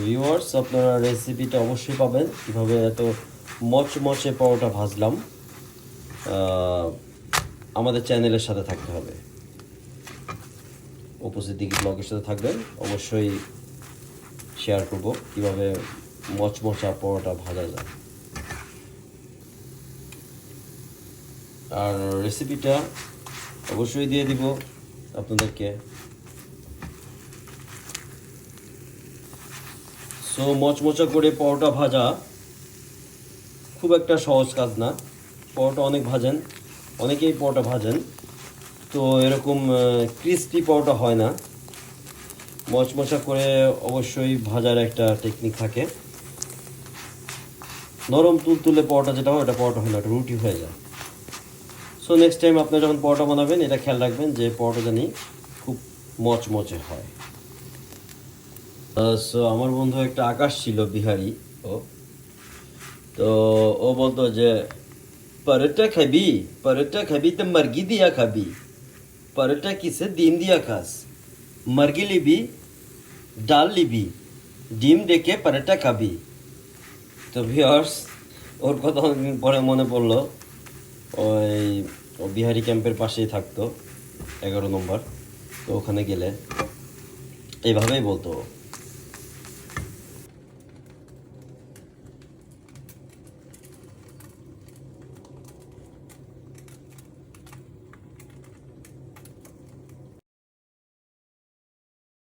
Viewers, আপনারা রেসিপিটা অবশ্যই পাবেন কীভাবে এত মচমচে পরোটা ভাজলাম। আমাদের চ্যানেলের সাথে থাকতে হবে, অপোজিট দিকে ব্লগের সাথে থাকবেন। অবশ্যই শেয়ার করব কীভাবে মচমচা পরোটা ভাজা যায়। আর রেসিপিটা অবশ্যই দিয়ে দিব আপনাদেরকে। সো মচমচা করে পরোটা ভাজা খুব একটা সহজ কাজ না। পরোটা অনেক ভাজেন, অনেকেই পরোটা ভাজেন, তো এরকম ক্রিস্পি পরোটা হয় না। মচমচা করে অবশ্যই ভাজার একটা টেকনিক থাকে। নরম তুলতুলে পরোটা যেটা হয়, ওটা পরোটা হয় না, ওটা রুটি হয়ে যায়। সো নেক্সট টাইম আপনারা যখন পরোটা বানাবেন, এটা খেয়াল রাখবেন যে পরোটা জানি খুব মচমচে হয়। সো আমার বন্ধু একটা আকাশ ছিল, বিহারি ও। তো ও বলতো যে পরোটা খাবি, পরোটা খাবি তো মুরগি দিয়া খাবি, পরোটা কিসে ডিম দিয়া খাস, মুরগি লিবি, ডাল লিবি, ডিম ডেকে পরোটা খাবি। তো ভিউয়ার্স, ওর কথা অনেকদিন পরে মনে পড়লো। ওই ও বিহারি ক্যাম্পের পাশেই থাকতো, 11 নম্বর। তো ওখানে গেলে এইভাবেই বলতো।